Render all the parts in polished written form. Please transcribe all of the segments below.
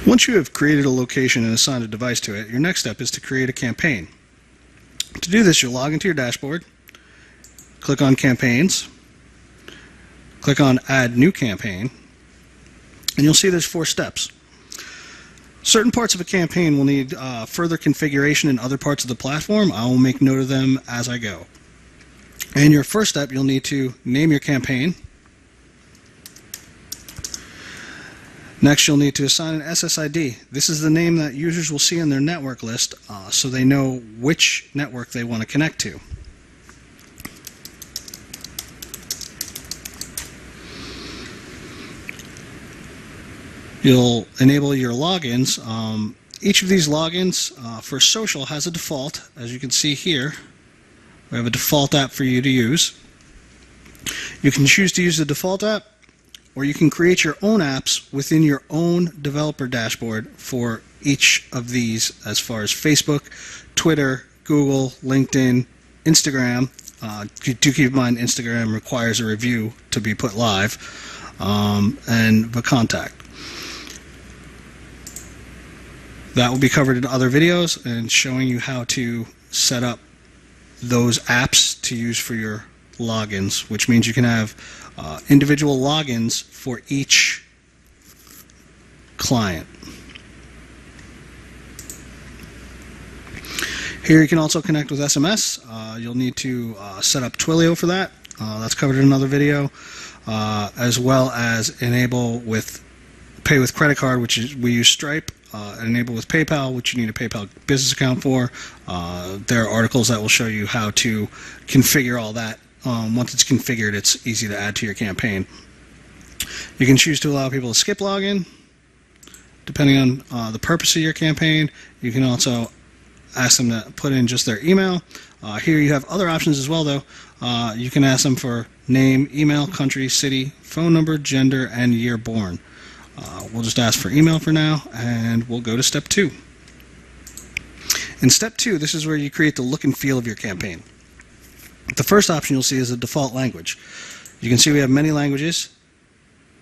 Once you have created a location and assigned a device to it, your next step is to create a campaign. To do this, you'll log into your dashboard, click on Campaigns, click on Add New Campaign, and you'll see there's 4 steps. Certain parts of a campaign will need further configuration in other parts of the platform. I will make note of them as I go. In your first step, you'll need to name your campaign. Next, you'll need to assign an SSID. This is the name that users will see on their network list so they know which network they want to connect to. You'll enable your logins. Each of these logins for social has a default. As you can see here, we have a default app for you to use. You can choose to use the default app, or you can create your own apps within your own developer dashboard for each of these, as far as Facebook, Twitter, Google, LinkedIn, Instagram. Do keep in mind Instagram requires a review to be put live, and the contact. That will be covered in other videos and showing you how to set up those apps to use for your logins, which means you can have individual logins for each client. Here you can also connect with SMS. You'll need to set up Twilio for that. That's covered in another video, as well as enable with pay with credit card, which is we use Stripe. Enable with PayPal, which you need a PayPal business account for. There are articles that will show you how to configure all that. Once it's configured, it's easy to add to your campaign. You can choose to allow people to skip login, depending on the purpose of your campaign. You can also ask them to put in just their email. Here you have other options as well, though. You can ask them for name, email, country, city, phone number, gender, and year born. We'll just ask for email for now, and we'll go to step 2. In step 2, this is where you create the look and feel of your campaign. The first option you'll see is the default language. You can see we have many languages,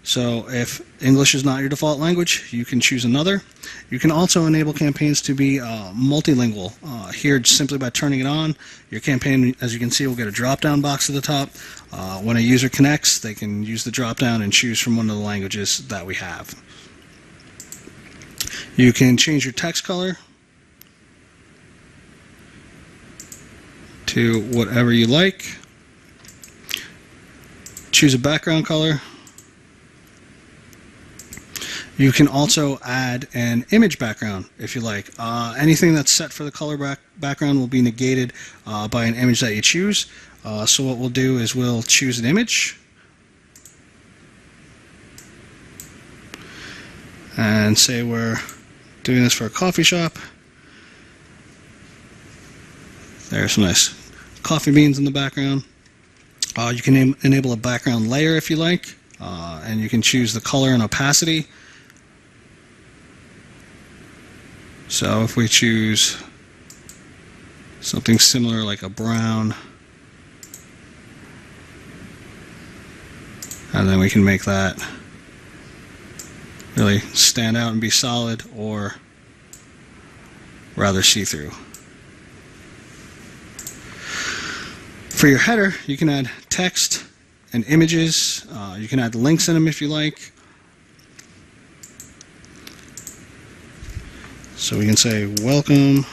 so if English is not your default language, you can choose another. You can also enable campaigns to be multilingual. Here, simply by turning it on, your campaign, as you can see, will get a drop-down box at the top. When a user connects, they can use the drop-down and choose from one of the languages that we have. You can change your text color to whatever you like. Choose a background color. You can also add an image background if you like. Anything that's set for the color background will be negated by an image that you choose. So what we'll do is we'll choose an image and say we're doing this for a coffee shop. There's some nice coffee beans in the background. You can enable a background layer if you like, and you can choose the color and opacity. So if we choose something similar like a brown, and then we can make that really stand out and be solid, or rather see-through. For your header, you can add text and images. You can add links in them if you like. So we can say, welcome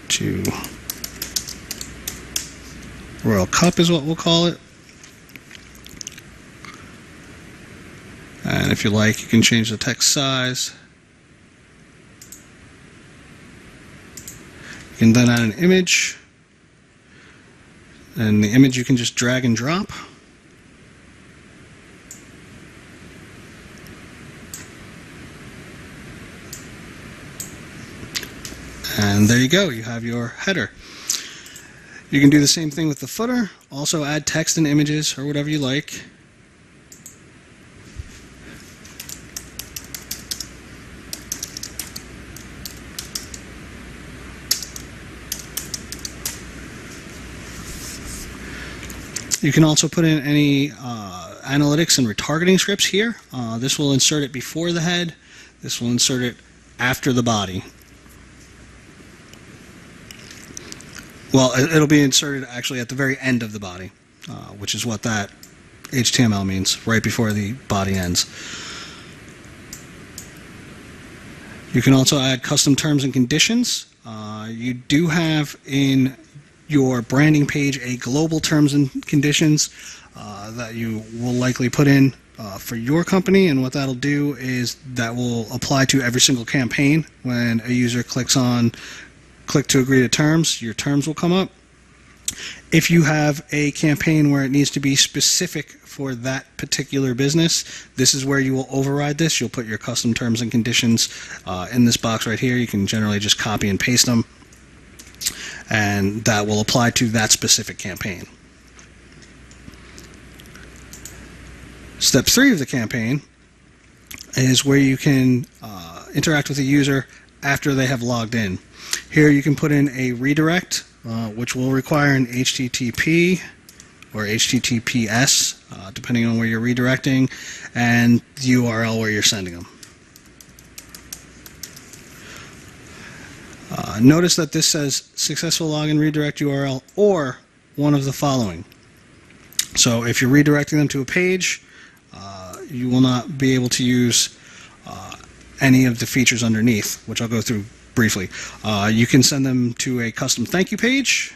to Royal Cup is what we'll call it. And if you like, you can change the text size. You can then add an image. And the image you can just drag and drop. And there you go, you have your header. You can do the same thing with the footer, also add text and images or whatever you like. You can also put in any analytics and retargeting scripts here. This will insert it before the head. This will insert it after the body. Well, it'll be inserted actually at the very end of the body, which is what that HTML means, right before the body ends. You can also add custom terms and conditions. You do have in your branding page a global terms and conditions that you will likely put in for your company, and what that'll do is that will apply to every single campaign. When a user clicks on click to agree to terms, your terms will come up. If you have a campaign where it needs to be specific for that particular business, this is where you will override this. You'll put your custom terms and conditions in this box right here. You can generally just copy and paste them, and that will apply to that specific campaign. Step 3 of the campaign is where you can interact with the user after they have logged in. Here you can put in a redirect, which will require an HTTP or HTTPS, depending on where you're redirecting, and the URL where you're sending them. Notice that this says successful login redirect URL or one of the following. So if you're redirecting them to a page, you will not be able to use any of the features underneath, which I'll go through briefly. You can send them to a custom thank you page.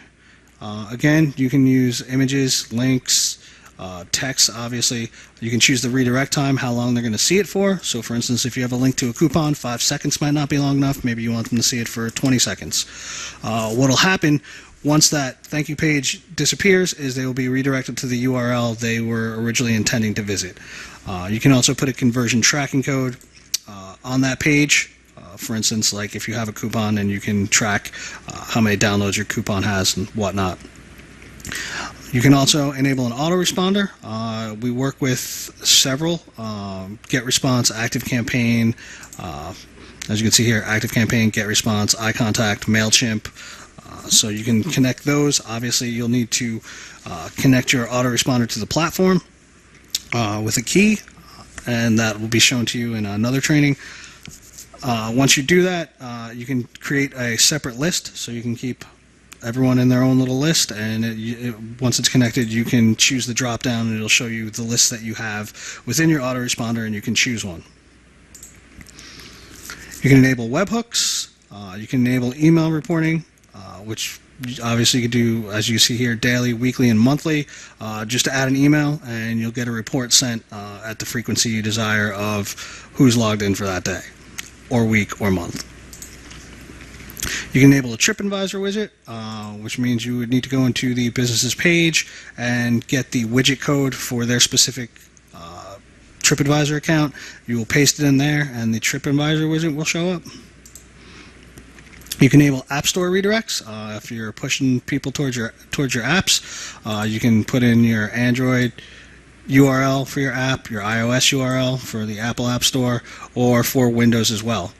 Again, you can use images, links, text, obviously. You can choose the redirect time, how long they're going to see it for. So for instance, if you have a link to a coupon, 5 seconds might not be long enough. Maybe you want them to see it for 20 seconds. What will happen once that thank you page disappears is they will be redirected to the URL they were originally intending to visit. You can also put a conversion tracking code on that page. For instance, like if you have a coupon, and you can track how many downloads your coupon has and whatnot. You can also enable an autoresponder. We work with several: GetResponse, ActiveCampaign. As you can see here, ActiveCampaign, GetResponse, iContact, MailChimp. So you can connect those. Obviously, you'll need to connect your autoresponder to the platform with a key, and that will be shown to you in another training. Once you do that, you can create a separate list, so you can keep everyone in their own little list, and once it's connected, you can choose the drop down, and it'll show you the list that you have within your autoresponder, and you can choose one. You can enable webhooks. You can enable email reporting, which obviously you can do, as you see here, daily, weekly, and monthly. Just to add an email, and you'll get a report sent at the frequency you desire of who's logged in for that day, or week, or month. You can enable a TripAdvisor widget, which means you would need to go into the business's page and get the widget code for their specific TripAdvisor account. You will paste it in there, and the TripAdvisor widget will show up. You can enable App Store redirects. If you're pushing people towards your apps, you can put in your Android URL for your app, your iOS URL for the Apple App Store, or for Windows as well.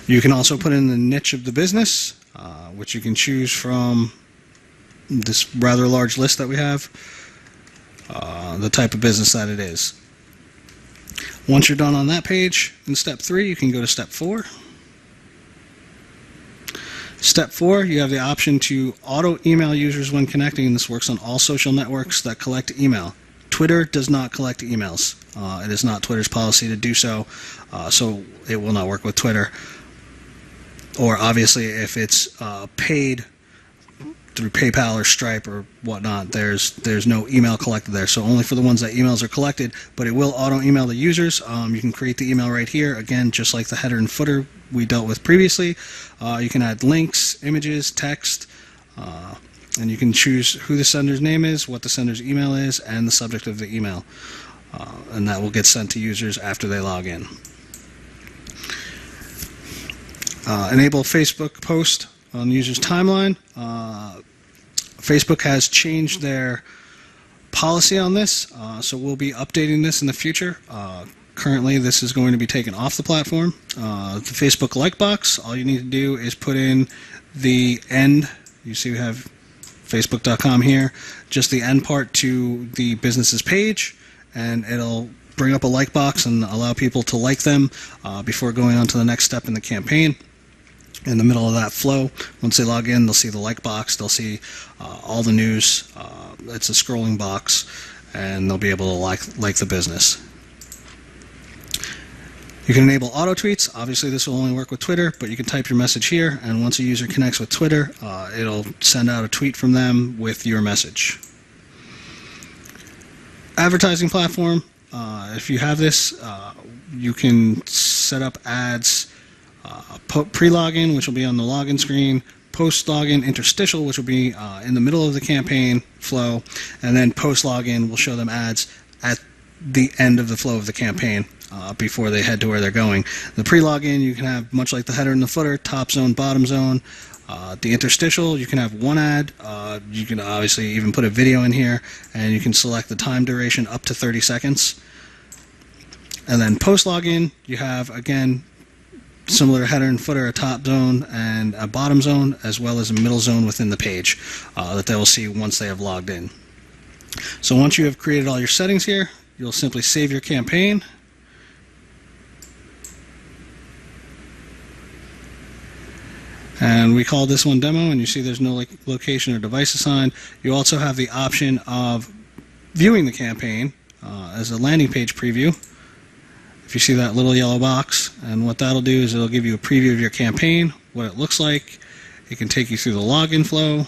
You can also put in the niche of the business, which you can choose from this rather large list that we have, the type of business that it is. Once you're done on that page, in step 3, you can go to step 4. Step 4, you have the option to auto-email users when connecting, and this works on all social networks that collect email. Twitter does not collect emails. It is not Twitter's policy to do so, so it will not work with Twitter. Or obviously, if it's paid through PayPal or Stripe or whatnot, there's no email collected there. So only for the ones that emails are collected, but it will auto-email the users. You can create the email right here, again, just like the header and footer we dealt with previously. You can add links, images, text, and you can choose who the sender's name is, what the sender's email is, and the subject of the email. And that will get sent to users after they log in. Enable Facebook post on the user's timeline. Facebook has changed their policy on this, so we'll be updating this in the future. Currently, this is going to be taken off the platform. The Facebook like box, all you need to do is put in the end. You see we have Facebook.com here, just the end part to the business's page, and it'll bring up a like box and allow people to like them before going on to the next step in the campaign. In the middle of that flow, once they log in, they'll see the like box, they'll see all the news. It's a scrolling box, and they'll be able to like the business. You can enable auto tweets. Obviously this will only work with Twitter, but you can type your message here, and once a user connects with Twitter, it'll send out a tweet from them with your message. Advertising platform. If you have this, you can set up ads pre-login, which will be on the login screen, post-login interstitial, which will be in the middle of the campaign flow, and then post-login will show them ads at the end of the flow of the campaign before they head to where they're going. The pre-login, you can have, much like the header and the footer, top zone, bottom zone. The interstitial, you can have one ad. You can obviously even put a video in here, and you can select the time duration up to 30 seconds. And then post-login, you have, again, similar to header and footer, a top zone and a bottom zone, as well as a middle zone within the page that they will see once they have logged in. So once you have created all your settings here, you'll simply save your campaign. And we call this one demo, and you see there's no location or device assigned. You also have the option of viewing the campaign as a landing page preview. If you see that little yellow box, and what that'll do is it'll give you a preview of your campaign, what it looks like. It can take you through the login flow.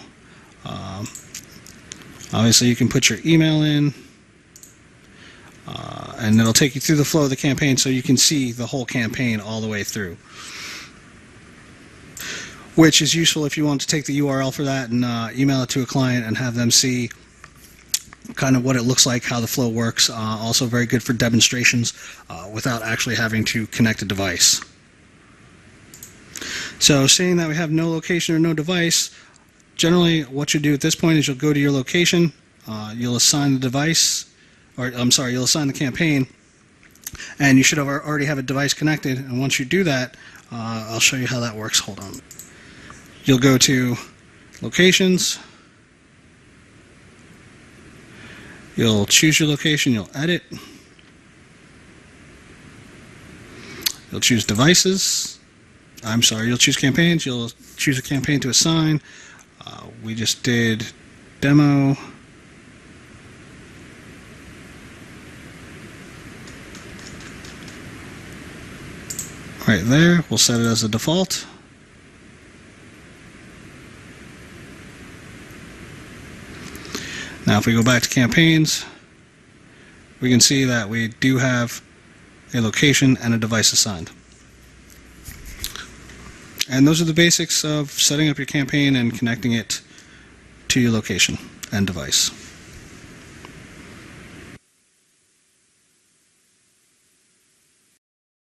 Obviously you can put your email in, and it'll take you through the flow of the campaign so you can see the whole campaign all the way through, which is useful if you want to take the URL for that and email it to a client and have them see kind of what it looks like, how the flow works. Also very good for demonstrations without actually having to connect a device. So seeing that we have no location or no device, generally what you do at this point is you'll go to your location, you'll assign the device, or I'm sorry, you'll assign the campaign, and you should have already have a device connected. And once you do that, I'll show you how that works. Hold on. You'll go to locations, you'll choose your location, you'll edit, you'll choose devices, you'll choose campaigns, you'll choose a campaign to assign. We just did demo. Right there, we'll set it as a default. Now if we go back to campaigns, we can see that we do have a location and a device assigned. And those are the basics of setting up your campaign and connecting it to your location and device.